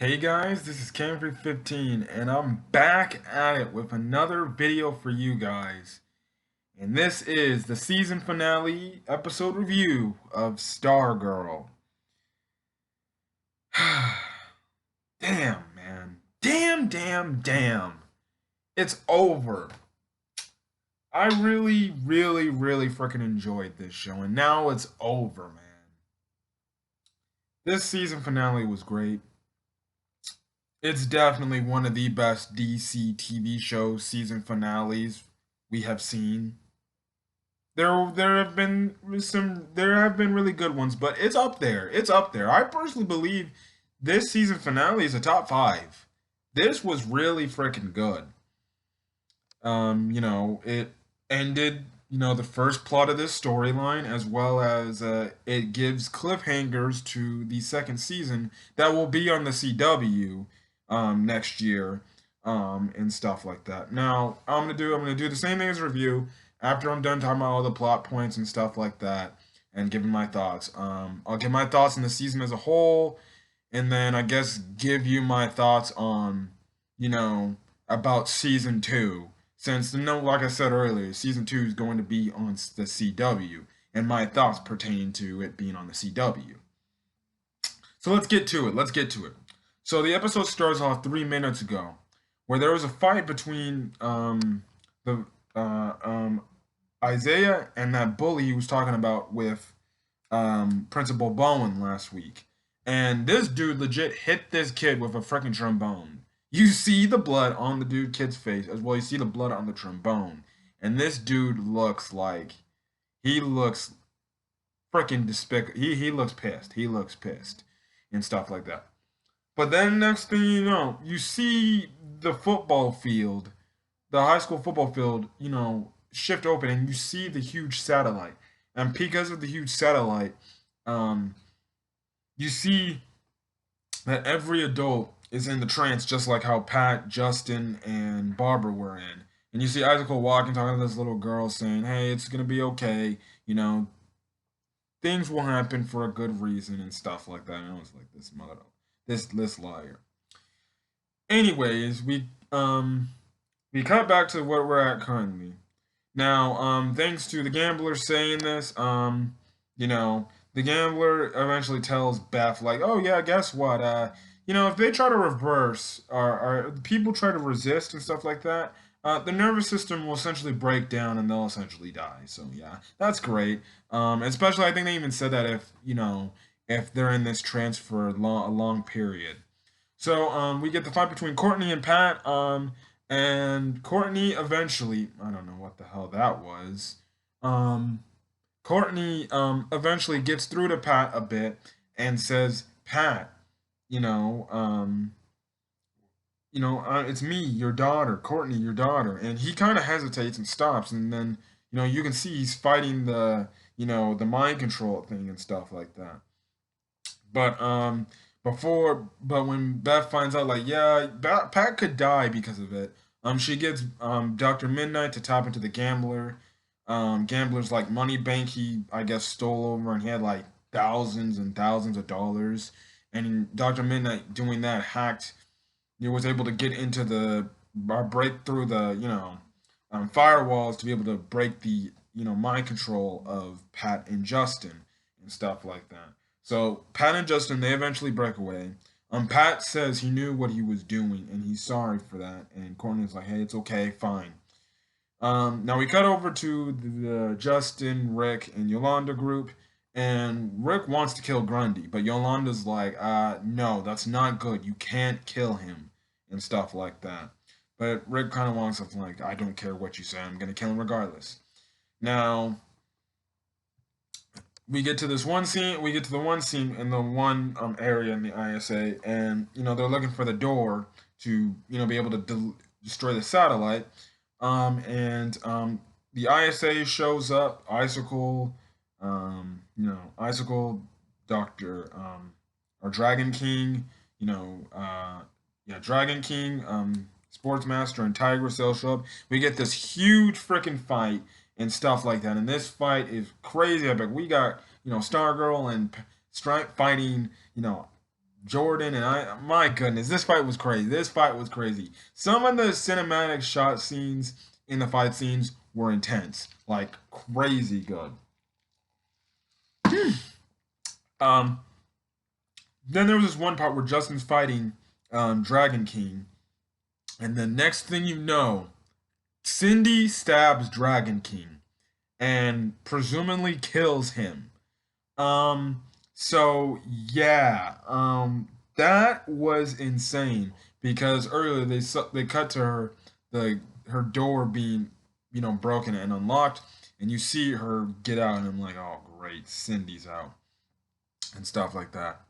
Hey guys, this is Camfrey15 and I'm back at it with another video for you guys. And this is the season finale episode review of Stargirl. Damn, man. Damn. It's over. I really freaking enjoyed this show and now it's over, man. This season finale was great. It's definitely one of the best DC TV show season finales we have seen. There have been really good ones, but it's up there. It's up there. I personally believe this season finale is a top five. This was really freaking good. It ended, the first plot of this storyline, as well as it gives cliffhangers to the second season that will be on the CW next year, and stuff like that. Now, I'm gonna do the same thing as review after I'm done talking about all the plot points and stuff like that, and giving my thoughts. I'll give my thoughts on the season as a whole, and then I guess give you my thoughts on, you know, about season two. Since like I said earlier, season two is going to be on the CW, and my thoughts pertaining to it being on the CW. So let's get to it. So the episode starts off 3 minutes ago, where there was a fight between the Isaiah and that bully he was talking about with Principal Bowen last week. And this dude legit hit this kid with a freaking trombone. You see the blood on the kid's face as well. You see the blood on the trombone, and this dude looks like he looks freaking despicable. He looks pissed. He looks pissed and stuff like that. But then next thing you know, you see the football field, the high school football field, shift open, and you see the huge satellite. And because of the huge satellite, um, you see that every adult is in the trance, just like how Pat, Justin, and Barbara were in. And you see Isaac walking, talking to this little girl, saying, "Hey, it's gonna be okay. Things will happen for a good reason and stuff like that." And I was like, "This mother, this liar." Anyways, we cut back to where we're at currently. Now, thanks to the gambler saying this, the gambler eventually tells Beth, like, "Oh yeah, guess what? If they try to reverse or people try to resist and stuff like that, the nervous system will essentially break down and they'll essentially die." So yeah, that's great. Especially, I think they even said that if they're in this trance for a long period. So we get the fight between Courtney and Pat. And Courtney eventually, I don't know what the hell that was. Um, Courtney eventually gets through to Pat a bit and says, "Pat, you know, um, it's me, your daughter, Courtney, your daughter." And he kind of hesitates and stops, and then you can see he's fighting the mind control thing and stuff like that. But when Beth finds out, like, yeah, Pat could die because of it, she gets Dr. Midnight to tap into the gambler. Gambler's like money bank he, I guess, stole over, and he had like thousands and thousands of dollars. And Dr. Midnight doing that hacked, he was able to get into break through the firewalls to be able to break the mind control of Pat and Justin and stuff like that. So Pat and Justin, they eventually break away. Pat says he knew what he was doing and he's sorry for that. And Courtney's like, "Hey, it's okay, fine." Now we cut over to the Justin, Rick, and Yolanda group, and Rick wants to kill Grundy, but Yolanda's like, "No, that's not good. You can't kill him," and stuff like that. But Rick kind of wants something like, "I don't care what you say. I'm gonna kill him regardless." Now we get to this one scene. We get to the one scene in the one area in the ISA, and they're looking for the door to be able to destroy the satellite. And the ISA shows up. Icicle, Doctor, or Dragon King. Dragon King, Sportsmaster, and Tigress all show up. We get this huge freaking fight and stuff like that. And this fight is crazy epic. We got Stargirl and Stripe fighting Jordan and my goodness, this fight was crazy. This fight was crazy. Some of the cinematic shot scenes in the fight scenes were intense, like crazy good. Um, then there was this one part where Justin's fighting Dragon King, and the next thing you know, Cindy stabs Dragon King and presumably kills him. Um, so yeah, that was insane because earlier they cut to the her door being broken and unlocked, and you see her get out, and I'm like, oh great, Cindy's out and stuff like that.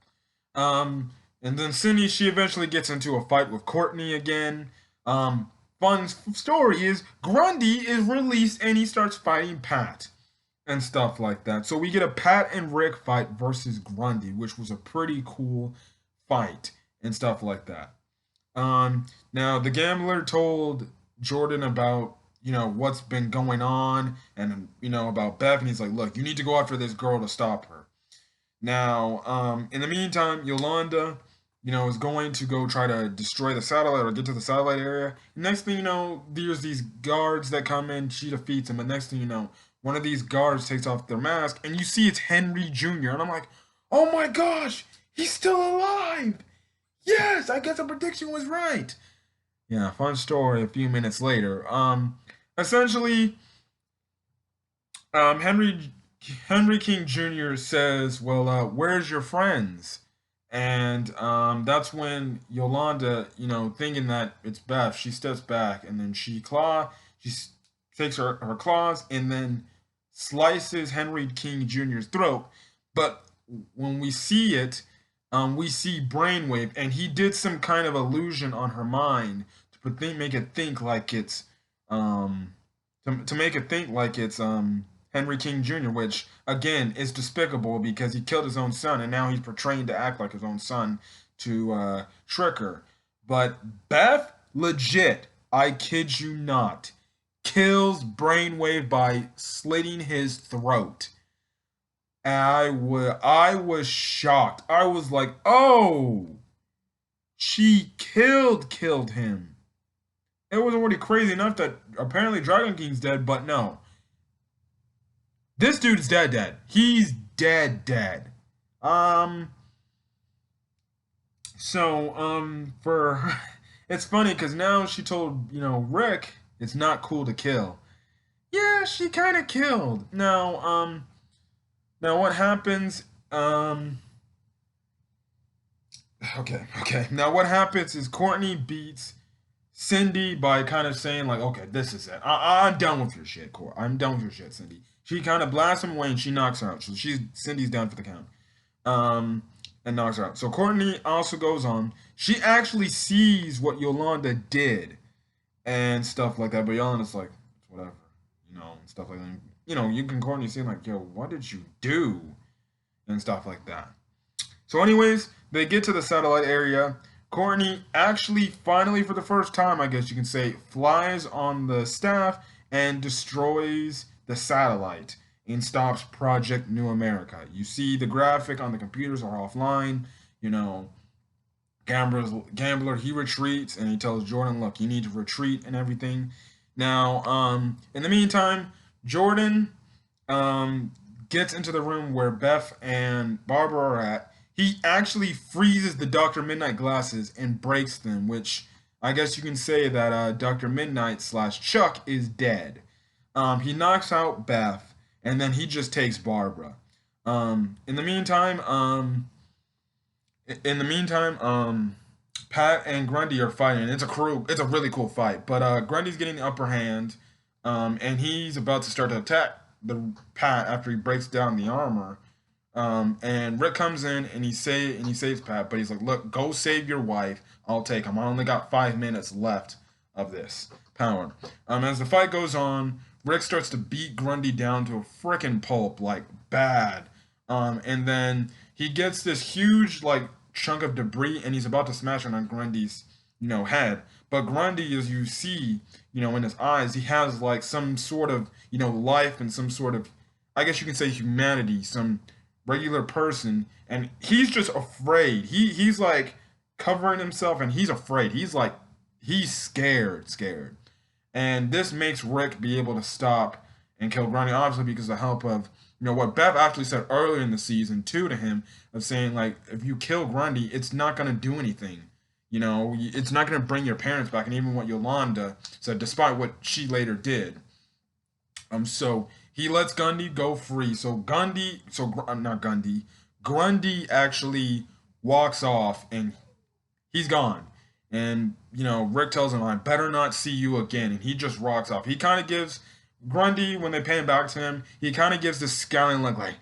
Um, and then Cindy, she eventually gets into a fight with Courtney again. Fun story is Grundy is released and he starts fighting Pat and stuff like that. So we get a Pat and Rick fight versus Grundy, which was a pretty cool fight and stuff like that. Now the gambler told Jordan about what's been going on and about Beth, and he's like, look, you need to go after this girl to stop her. Now, in the meantime, Yolanda, is going to go try to destroy the satellite or get to the satellite area. Next thing you know, there's these guards that come in. She defeats them, and next thing you know, one of these guards takes off their mask, and you see it's Henry Jr. And I'm like, oh my gosh, he's still alive! Yes, I guess the prediction was right. Yeah, fun story. A few minutes later, essentially, Henry King Jr. says, "Well, where's your friends?" And that's when Yolanda, thinking that it's Beth, she steps back and then she takes her claws and then slices Henry King Jr.'s throat. But when we see it, we see Brainwave, and he did some kind of illusion on her mind to make it think like it's um, to make it think like it's Henry King Jr., which again is despicable because he killed his own son and now he's portraying to act like his own son to trick her. But Beth, legit, I kid you not, kills Brainwave by slitting his throat. And I was shocked. I was like, oh, she killed him. It was already crazy enough that apparently Dragon King's dead, but no. This dude's dead. He's dead. Um, for it's funny because now she told Rick it's not cool to kill. Yeah, she kind of killed. Now what happens? Okay. Now what happens is Courtney beats Cindy by kind of saying like, okay, this is it. I'm done with your shit, Court. I'm done with your shit, Cindy. She kind of blasts him away and she knocks her out. So Cindy's down for the count. Um, and knocks her out. So Courtney also goes on. She actually sees what Yolanda did and stuff like that. But Yolanda's like, whatever, and stuff like that. You can Courtney see like, yo, what did you do? And stuff like that. So, anyways, they get to the satellite area. Courtney actually, finally, for the first time, I guess you can say, flies on the staff and destroys the satellite and stops Project New America. You see the graphic on the computers are offline. You know, Gambler, he retreats and he tells Jordan, look, you need to retreat and everything. Now, in the meantime, Jordan gets into the room where Beth and Barbara are at. He actually freezes the Dr. Midnight glasses and breaks them, which I guess you can say that Dr. Midnight slash Chuck is dead. He knocks out Beth, and then he just takes Barbara. In the meantime, Pat and Grundy are fighting. It's a really cool fight. But Grundy's getting the upper hand, and he's about to start to attack the Pat after he breaks down the armor. And Rick comes in and he saves Pat, but he's like, "Look, go save your wife. I'll take him. I only got 5 minutes left of this power." As the fight goes on, Rick starts to beat Grundy down to a freaking pulp, like bad. And then he gets this huge like chunk of debris, and he's about to smash it on Grundy's head. But Grundy, as you see, in his eyes, he has like some sort of life and some sort of, I guess you can say, humanity, some regular person, and he's just afraid. He's like covering himself, and he's afraid. He's like he's scared. And this makes Rick be able to stop and kill Grundy, obviously because of the help of what Bev actually said earlier in the season too to him of saying like if you kill Grundy, it's not gonna do anything. It's not gonna bring your parents back, and even what Yolanda said, despite what she later did. So he lets Gundy go free. Not Gundy, Grundy actually walks off and he's gone. And Rick tells him, "I better not see you again." And he just rocks off. He kind of gives Grundy when they pay him back to him. He kind of gives this scowling look, like,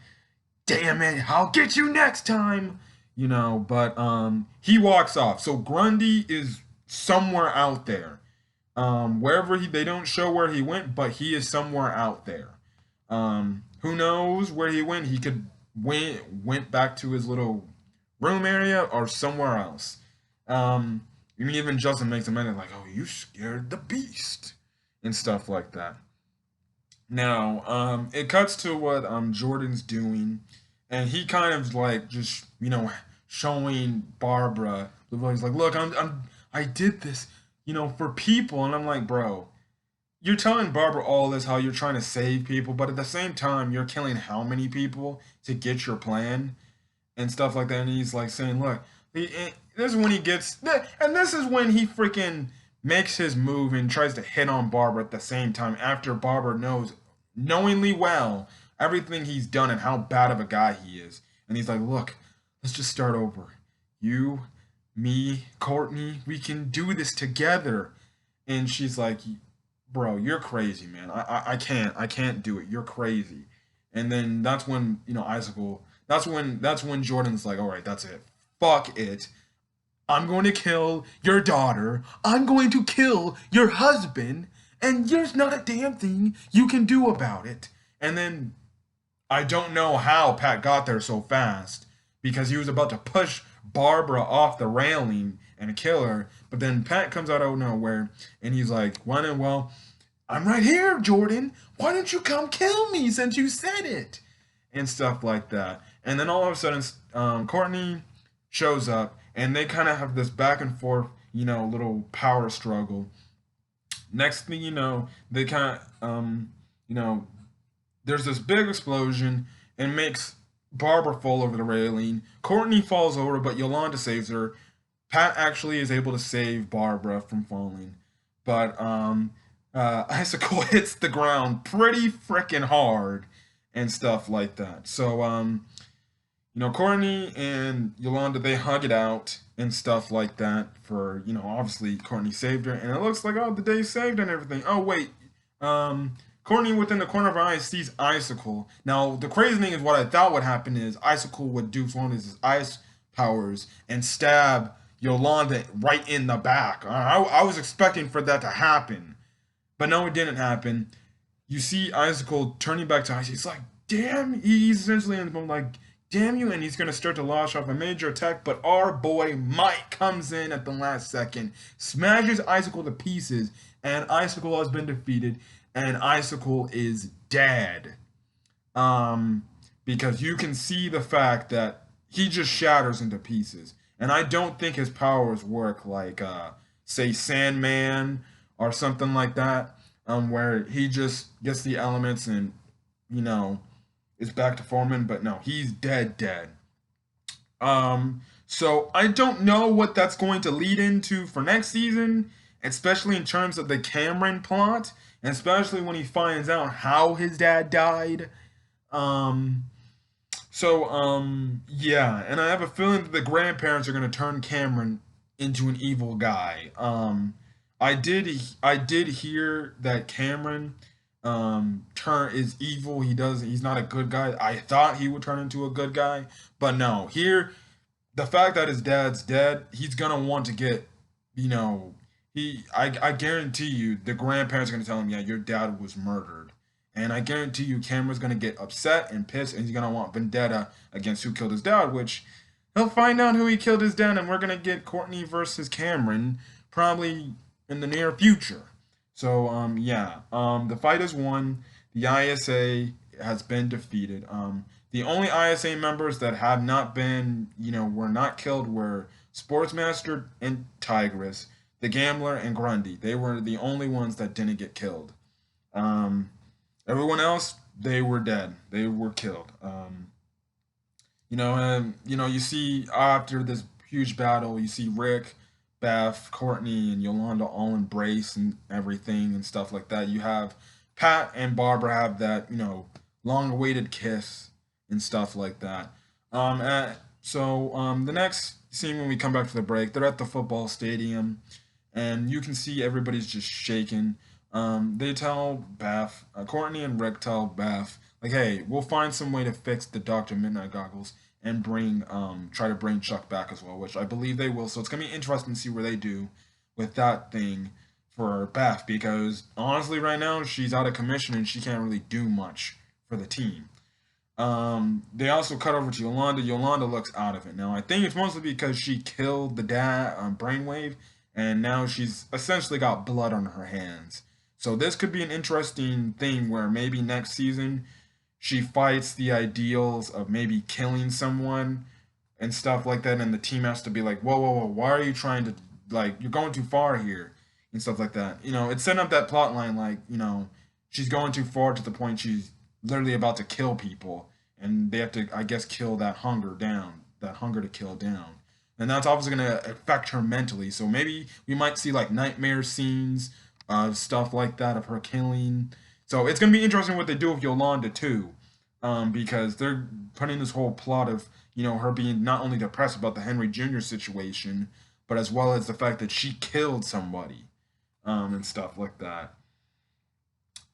"Damn it, I'll get you next time." But he walks off. So Grundy is somewhere out there. Wherever they don't show where he went, but he is somewhere out there. Who knows where he went? He could went back to his little room area or somewhere else. And even Justin makes a mention like, "Oh, you scared the beast," and stuff like that. Now, it cuts to what Jordan's doing, and he kind of like just showing Barbara. He's like, "Look, I did this, for people," and I'm like, "Bro, you're telling Barbara all this how you're trying to save people, but at the same time, you're killing how many people to get your plan and stuff like that." And he's like saying, "Look, this is when he gets, and this is when he freaking makes his move and tries to hit on Barbara at the same time after Barbara knows knowingly well everything he's done and how bad of a guy he is." And he's like, "Look, let's just start over. You, me, Courtney, we can do this together." And she's like, "Bro, you're crazy, man. I can't do it. You're crazy." And then that's when Icicle. That's when Jordan's like, "All right, that's it. Fuck it. I'm going to kill your daughter. I'm going to kill your husband, and there's not a damn thing you can do about it." And then I don't know how Pat got there so fast because he was about to push Barbara off the railing and kill her. But then Pat comes out of nowhere and he's like, "Well, I'm right here, Jordan. Why don't you come kill me since you said it?" And stuff like that. And then all of a sudden, Courtney shows up and they kind of have this back and forth, little power struggle. Next thing you know, they kind of, you know, there's this big explosion and makes Barbara fall over the railing. Courtney falls over, but Yolanda saves her. Pat actually is able to save Barbara from falling, but Icicle hits the ground pretty freaking hard and stuff like that. So Courtney and Yolanda, they hug it out and stuff like that for, obviously Courtney saved her and it looks like, oh, the day saved and everything. Oh, wait. Courtney within the corner of her eye sees Icicle. Now, the crazy thing is what I thought would happen is Icicle would do one of his ice powers and stab Yolanda right in the back. I was expecting for that to happen. But no, it didn't happen. You see Icicle turning back to Ice. He's like, damn. He's essentially in the like, damn you. And he's going to start to launch off a major attack. But our boy Mike comes in at the last second, smashes Icicle to pieces. And Icicle has been defeated. And Icicle is dead. Because you can see the fact that he just shatters into pieces. And I don't think his powers work like, say, Sandman or something like that, where he just gets the elements and, is back to forming. But no, he's dead. So I don't know what that's going to lead into for next season, especially in terms of the Cameron plot, and especially when he finds out how his dad died. Yeah, and I have a feeling that the grandparents are going to turn Cameron into an evil guy. I did hear that Cameron turn is evil. He's not a good guy. I thought he would turn into a good guy, but no. Here, the fact that his dad's dead, he's gonna want to get, I guarantee you the grandparents are gonna tell him, yeah, your dad was murdered. And I guarantee you Cameron's gonna get upset and pissed and he's gonna want vendetta against who killed his dad, which he'll find out who he killed his dad, and we're gonna get Courtney versus Cameron probably in the near future. So the fight is won. The ISA has been defeated. The only ISA members that have not been, were not killed were Sportsmaster and Tigress, the Gambler and Grundy. They were the only ones that didn't get killed. Um, Everyone else, they were dead. They were killed. And you see after this huge battle, you see Rick, Beth, Courtney, and Yolanda all embrace and everything and stuff like that. You have Pat and Barbara have that long-awaited kiss and stuff like that. The next scene when we come back to the break, they're at the football stadium, and you can see everybody's just shaking. They tell Beth, Courtney and Rick tell Beth, like, hey, we'll find some way to fix the Doctor Midnight goggles and try to bring Chuck back as well, which I believe they will. So it's gonna be interesting to see where they do with that thing for Beth, because honestly, right now she's out of commission and she can't really do much for the team. They also cut over to Yolanda. Yolanda looks out of it now. I think it's mostly because she killed the dad, Brainwave, and now she's essentially got blood on her hands. So this could be an interesting thing where maybe next season she fights the ideals of maybe killing someone and stuff like that, and the team has to be like, whoa, whoa, whoa, why are you trying to, like, you're going too far here and stuff like that. It's setting up that plot line like, she's going too far to the point she's literally about to kill people, and they have to, I guess, kill that hunger down, that hunger to kill down. And that's obviously going to affect her mentally. So maybe we might see like nightmare scenes, stuff like that of her killing. So it's going to be interesting what they do with Yolanda too, because they're putting this whole plot of her being not only depressed about the Henry Jr. situation, but as well as the fact that she killed somebody, and stuff like that.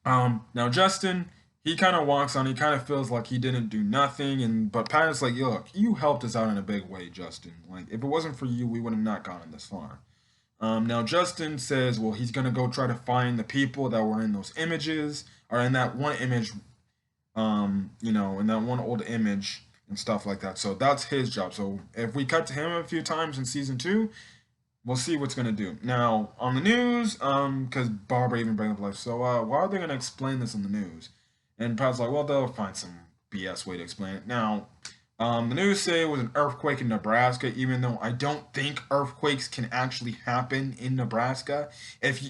Now Justin, he kind of walks on. He kind of feels like he didn't do nothing, and but Pat is like, "Look, you helped us out in a big way, Justin. Like, if it wasn't for you, we would have not gotten this far." Now Justin says, "Well, he's gonna go try to find the people that were in those images, or in that one image, in that one old image and stuff like that." So that's his job. So if we cut to him a few times in season two, we'll see what's gonna do. Now on the news, because Barbara even bring up like, so why are they gonna explain this in the news? And Pat's like, well, they'll find some BS way to explain it. Now, the news say it was an earthquake in Nebraska, even though I don't think earthquakes can actually happen in Nebraska. If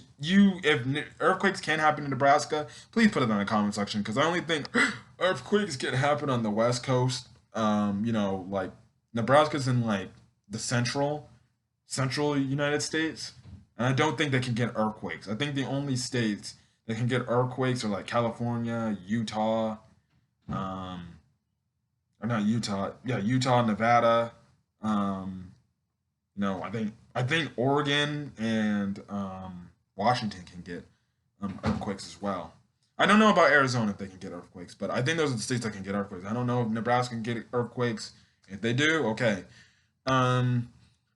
earthquakes can happen in Nebraska, please put it in the comment section, because I only think earthquakes can happen on the West Coast. Like Nebraska's in like the central United States, and I don't think they can get earthquakes. I think the only states that can get earthquakes are like California, Utah, or not Utah, yeah, Utah, Nevada. I think Oregon and Washington can get earthquakes as well. I don't know about Arizona if they can get earthquakes, but I think those are the states that can get earthquakes. I don't know if Nebraska can get earthquakes. If they do, okay. Um,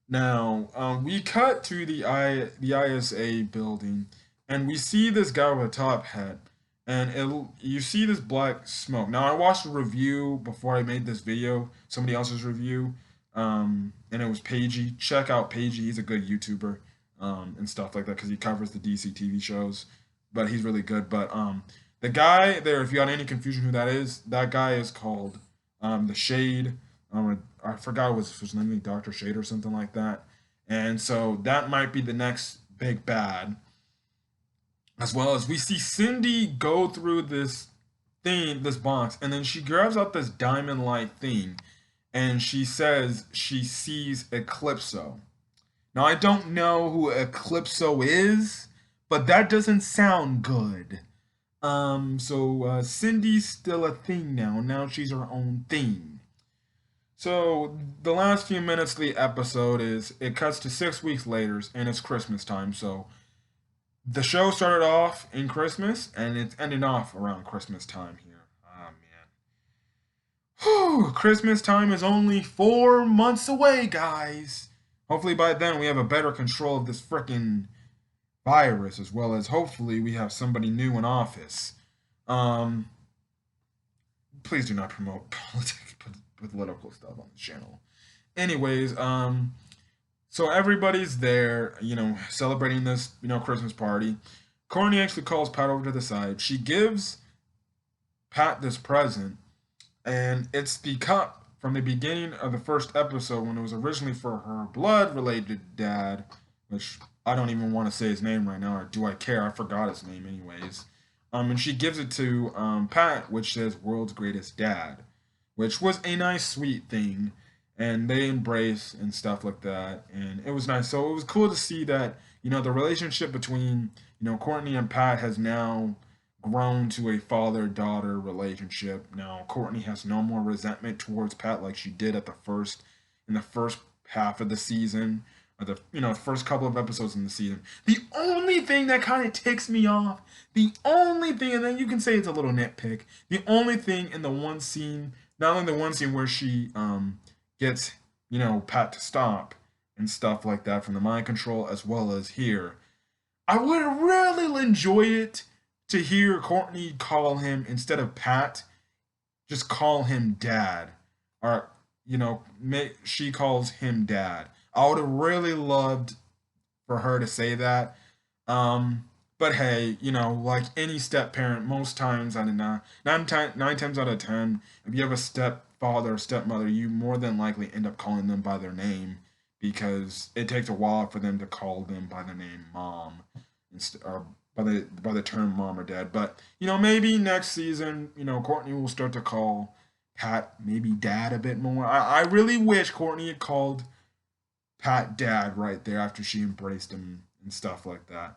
we cut to the ISA building, and we see this guy with a top hat, and you see this black smoke. Now I watched a review before I made this video, somebody else's review, and it was Pagey. Check out Pagey; he's a good YouTuber, and stuff like that because he covers the DC TV shows. But he's really good. But the guy there, if you got any confusion who that is, that guy is called the Shade. I forgot what his name, Doctor Shade or something like that. And so that might be the next big bad. As well as we see Cindy go through this box, and then she grabs out this diamond-like thing, and she says she sees Eclipso. Now I don't know who Eclipso is, but that doesn't sound good. Cindy's still a thing now. Now she's her own thing. So the last few minutes of the episode is it cuts to 6 weeks later, and it's Christmas time. So the show started off in Christmas, and it's ending off around Christmas time here. Ah, man. Whew, Christmas time is only 4 months away, guys. Hopefully by then we have a better control of this frickin' virus, as well as hopefully we have somebody new in office. Um, Please do not promote political stuff on the channel. Anyways, so everybody's there, celebrating this, Christmas party. Courtney actually calls Pat over to the side. She gives Pat this present, And it's because from the beginning of the first episode, when it was originally for her blood related dad, which I don't even want to say his name right now, or do I care? I forgot his name anyways. And she gives it to Pat, which says "World's Greatest Dad," which was a nice, sweet thing, and they embrace and stuff like that, and it was nice. So it was cool to see that the relationship between Courtney and Pat has now grown to a father-daughter relationship. Now Courtney has no more resentment towards Pat like she did at the first in the first half of the season, or the first couple of episodes in the season. The only thing that kind of ticks me off, the only thing, and then you can say it's a little nitpick, the only thing in the one scene, not only the one scene where she gets Pat to stop and stuff like that from the mind control, as well as here, I would really enjoy it to hear Courtney call him, instead of Pat, just call him Dad, or she calls him Dad. I would have really loved for her to say that. But hey, like any step parent, most times out of nine times out of 10, if you have a stepfather or stepmother, you more than likely end up calling them by their name, because it takes a while for them to call them by the name mom, or by the term mom or dad. But maybe next season, Courtney will start to call Pat maybe dad a bit more. I really wish Courtney had called Pat dad right there after she embraced him and stuff like that.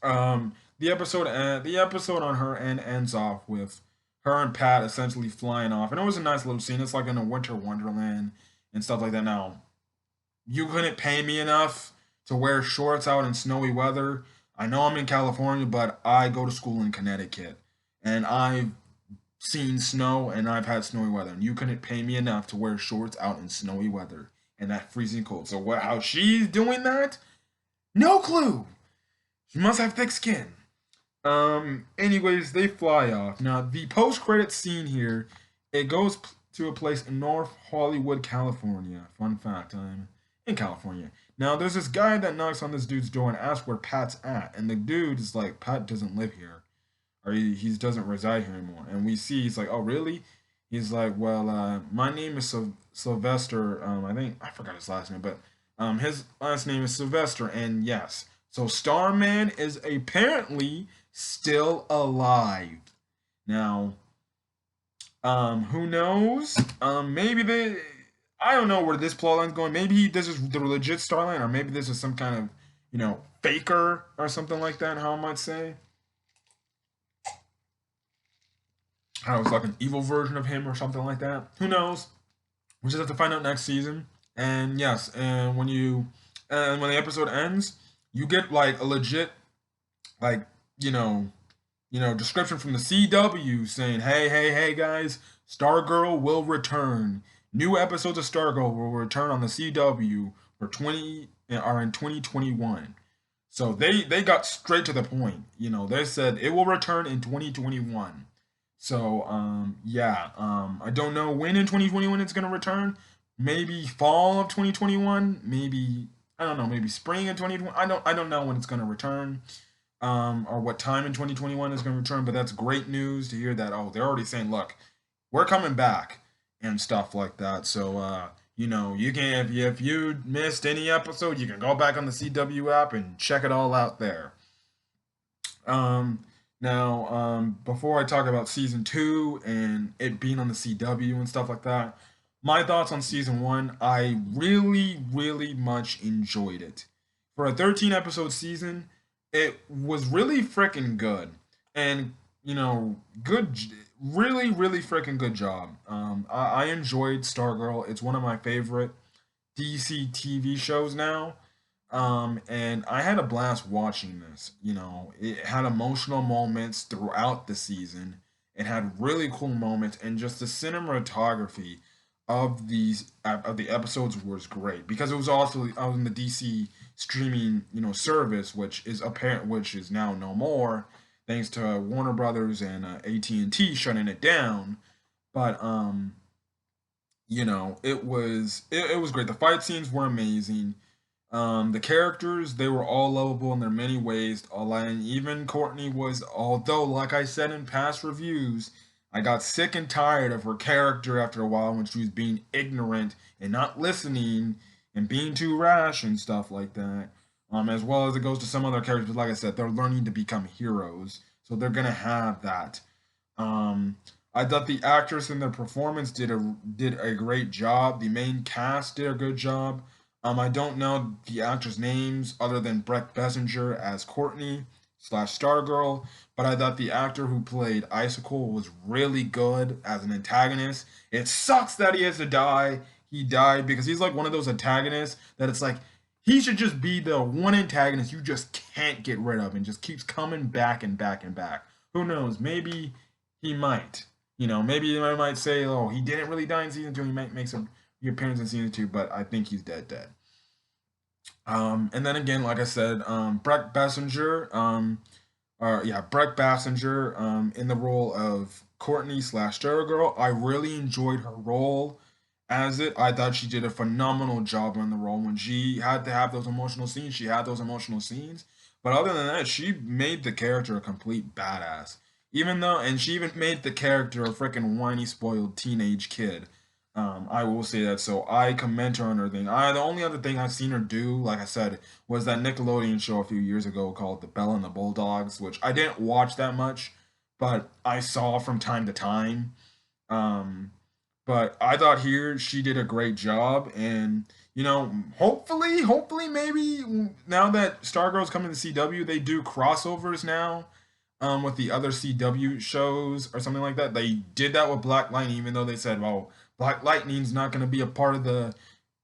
The episode on her end ends off with her and Pat essentially flying off, and it was a nice little scene. It's like in a winter wonderland and stuff like that. Now, you couldn't pay me enough to wear shorts out in snowy weather. I know I'm in California, but I go to school in Connecticut, and I've seen snow and I've had snowy weather, and you couldn't pay me enough to wear shorts out in snowy weather and that freezing cold. So how she's doing that? No clue. She must have thick skin. Anyways, they fly off. Now, the post-credit scene here, it goes to a place in North Hollywood, California. Fun fact, I'm in California. Now, there's this guy that knocks on this dude's door and asks where Pat's at, and the dude is like, Pat doesn't live here, or he doesn't reside here anymore. And we see he's like, oh really? He's like, well, my name is Sylvester. I think I forgot his last name, but his last name is Sylvester, and yes, so Starman is apparently still alive. Now, who knows? Maybe they. I don't know where this plotline's going. Maybe this is the legit Starline, or maybe this is some kind of, faker or something like that. How I might say. I don't know, it's like an evil version of him or something like that. Who knows? We just have to find out next season. And yes, and when the episode ends, you get like a legit, like description from the CW saying, hey guys, Stargirl will return. New episodes of Stargirl will return on the CW for 20 are in 2021. So they got straight to the point. They said it will return in 2021. So yeah, I don't know when in 2021 it's gonna return. Maybe fall of 2021. Maybe I don't know. Maybe spring in 2021. I don't know when it's gonna return. Or what time in 2021 is gonna return. But that's great news to hear that. Oh, they're already saying, look, we're coming back and stuff like that. So you can, if you missed any episode, you can go back on the CW app and check it all out there. Um, Now, before I talk about season two and it being on the CW and stuff like that, my thoughts on season one, I really, really much enjoyed it. For a 13 episode season, it was really freaking good. And, good, really, really freaking good job. I enjoyed Stargirl. It's one of my favorite DC TV shows now. And I had a blast watching this. It had emotional moments throughout the season. It had really cool moments, and just the cinematography of the episodes was great, because it was also out in the DC streaming service, which is now no more, thanks to Warner Brothers and AT&T shutting it down. But it was great. The fight scenes were amazing. The characters, they were all lovable in their many ways. And even Courtney was, although like I said in past reviews, I got sick and tired of her character after a while when she was being ignorant and not listening and being too rash and stuff like that. As well as it goes to some other characters, like I said, they're learning to become heroes, so they're gonna have that. Um, I thought the actress and the performance did a great job. The main cast did a good job. I don't know the actors' names other than Brett Bessinger as Courtney slash Stargirl, but I thought the actor who played Icicle was really good as an antagonist. It sucks that he has to die. He died because he's like one of those antagonists that it's like he should just be the one antagonist you just can't get rid of and just keeps coming back and back and back. Who knows? Maybe he might. Maybe I might say, oh, he didn't really die in season two. He might make some appearance in season two, but I think he's dead, dead. And then again, like I said, Breck Bessinger, Breck Bassinger, in the role of Courtney slash Stargirl. I really enjoyed her role as it. I thought she did a phenomenal job on the role. When she had to have those emotional scenes, she had those emotional scenes. But other than that, she made the character a complete badass. And she even made the character a freaking whiny, spoiled teenage kid. I will say that. So I commend her on her thing. The only other thing I've seen her do, like I said, was that Nickelodeon show a few years ago called The Bell and the Bulldogs, which I didn't watch that much, but I saw from time to time. Um, but I thought here she did a great job, and hopefully, maybe now that Stargirl's coming to CW, they do crossovers now. With the other CW shows or something like that. They did that with Black Lightning, even though they said, well, Black Lightning's not going to be a part of the,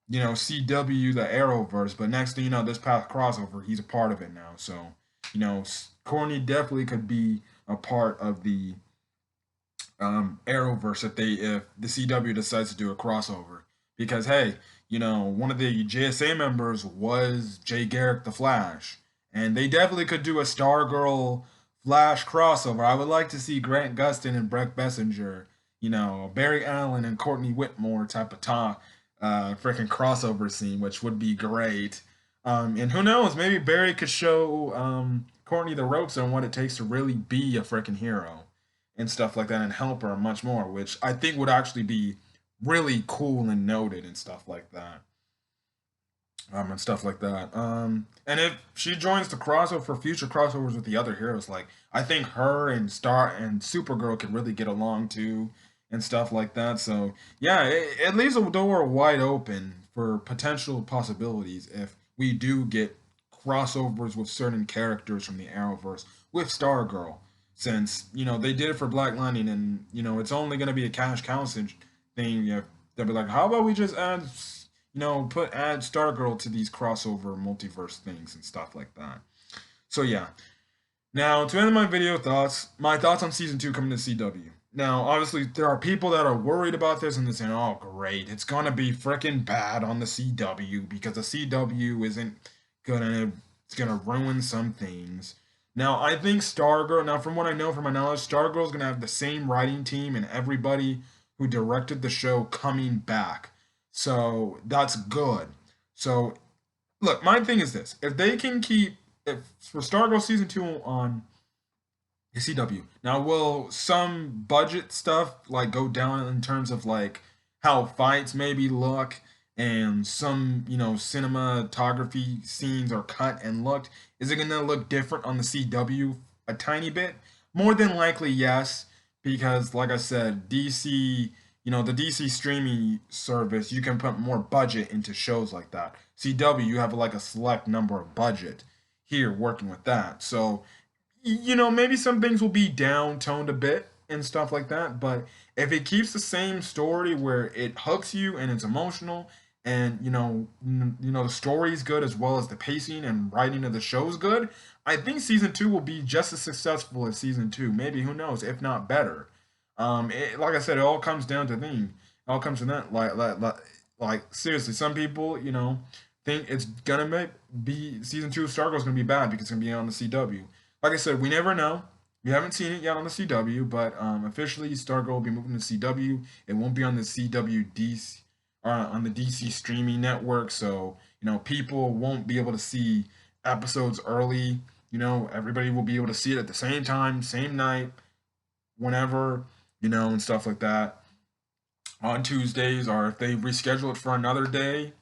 CW, the Arrowverse. But next thing you know, this past crossover, he's a part of it now. So, Corny definitely could be a part of the Arrowverse if the CW decides to do a crossover. Because hey, one of the JSA members was Jay Garrick the Flash, and they definitely could do a Stargirl Flash crossover. I would like to see Grant Gustin and Breck Bessinger, Barry Allen and Courtney Whitmore type of freaking crossover scene, which would be great. And who knows, maybe Barry could show Courtney the ropes on what it takes to really be a freaking hero and stuff like that and help her much more, which I think would actually be really cool and noted and stuff like that. And stuff like that. And if she joins the crossover for future crossovers with the other heroes, like I think her and Star and Supergirl could really get along too, and stuff like that. So yeah, it leaves a door wide open for potential possibilities if we do get crossovers with certain characters from the Arrowverse with Stargirl, since they did it for Black Lightning, and it's only going to be a cash cow thing. They'll be like, how about we just add Stargirl to these crossover multiverse things and stuff like that. So yeah. Now to end my video thoughts, my thoughts on season two coming to CW. Now, obviously, there are people that are worried about this and they're saying, "Oh, great, it's gonna be freaking bad on the CW because the CW isn't gonna it's gonna ruin some things." Now, I think Stargirl. Now, from what I know from my knowledge, Stargirl's gonna have the same writing team and everybody who directed the show coming back. So that's good. So look, my thing is this: if they can keep if for Stargirl season two on CW, now will some budget stuff like go down in terms of like how fights maybe look and some cinematography scenes are cut and looked? Is it gonna look different on the CW a tiny bit? More than likely, yes, because like I said, DC the DC streaming service, you can put more budget into shows like that. CW, you have like a select number of budget here working with that. So, maybe some things will be down toned a bit and stuff like that. But if it keeps the same story where it hooks you and it's emotional and the story's good as well as the pacing and writing of the show's good, I think season two will be just as successful as season two. Maybe who knows, if not better. Like I said, it all comes down to thing. It all comes to that. Like seriously, some people, think it's gonna be season two of Stargirl is gonna be bad because it's gonna be on the CW. Like I said, we never know. We haven't seen it yet on the CW, but officially Stargirl will be moving to CW. It won't be on the CW DC or on the DC streaming network, so people won't be able to see episodes early. Everybody will be able to see it at the same time, same night, whenever. and stuff like that on Tuesdays, or if they reschedule it for another day,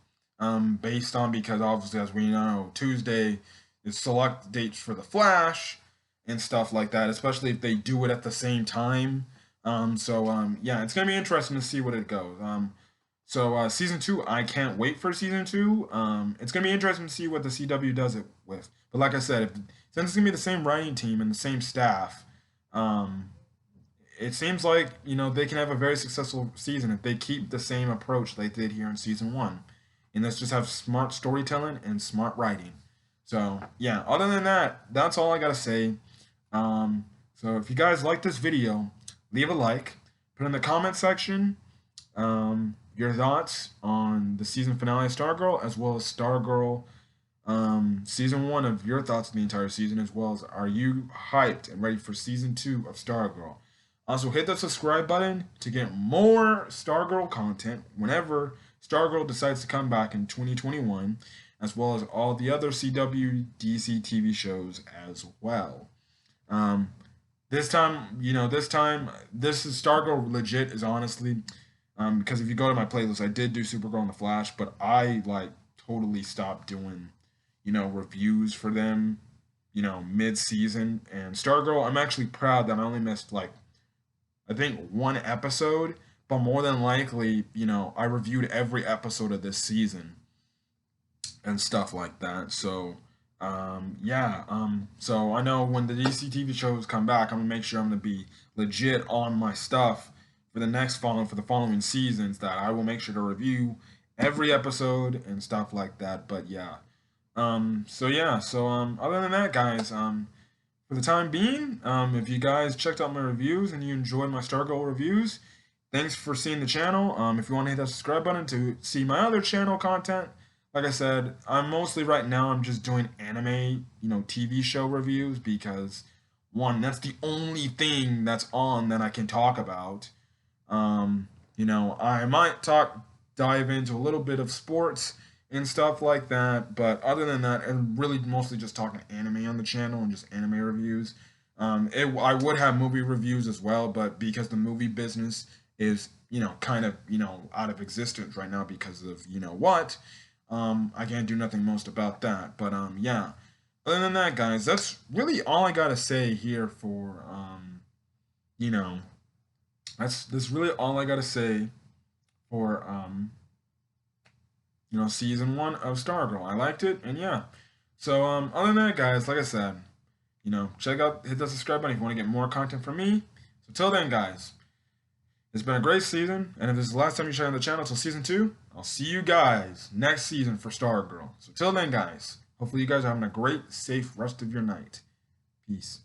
based on, because obviously, as we know, Tuesday is select dates for the Flash and stuff like that, especially if they do it at the same time. Yeah, it's gonna be interesting to see what it goes. Season two, I can't wait for season two. It's gonna be interesting to see what the CW does it with. But like I said, since it's gonna be the same writing team and the same staff, um, it seems like they can have a very successful season if they keep the same approach they did here in season one, and let's just have smart storytelling and smart writing. So yeah, other than that, that's all I gotta say. So if you guys like this video, leave a like, put in the comment section your thoughts on the season finale of Stargirl, as well as Stargirl season one, of your thoughts on the entire season, as well as are you hyped and ready for season two of Stargirl. Also, hit the subscribe button to get more Stargirl content whenever Stargirl decides to come back in 2021, as well as all the other CW DC TV shows as well. Um, this is Stargirl legit is honestly, because if you go to my playlist, I did do Supergirl and the Flash, but I like totally stopped doing, reviews for them, mid season. And Stargirl, I'm actually proud that I only missed like, I think one episode, but more than likely, I reviewed every episode of this season and stuff like that. So I know when the DC TV shows come back, I'm gonna make sure I'm gonna be legit on my stuff for the following seasons. That I will make sure to review every episode and stuff like that. But yeah, other than that, guys, for the time being, if you guys checked out my reviews and you enjoyed my Stargirl reviews, thanks for seeing the channel. If you want to hit that subscribe button to see my other channel content, like I said, I'm just doing anime, TV show reviews, because one, that's the only thing that's on that I can talk about. I might dive into a little bit of sports and stuff like that, but other than that, I'm really mostly just talking anime on the channel and just anime reviews. I would have movie reviews as well, but because the movie business is, kind of, out of existence right now because of, what, I can't do nothing most about that. But yeah. Other than that, guys, that's really all I gotta say here for you know, that's really all I gotta say for season one of Stargirl. I liked it, and yeah. So other than that, guys, like I said, hit the subscribe button if you want to get more content from me. So till then, guys, it's been a great season, and if this is the last time you check out the channel till season two, I'll see you guys next season for Stargirl. So till then, guys, hopefully you guys are having a great, safe rest of your night. Peace.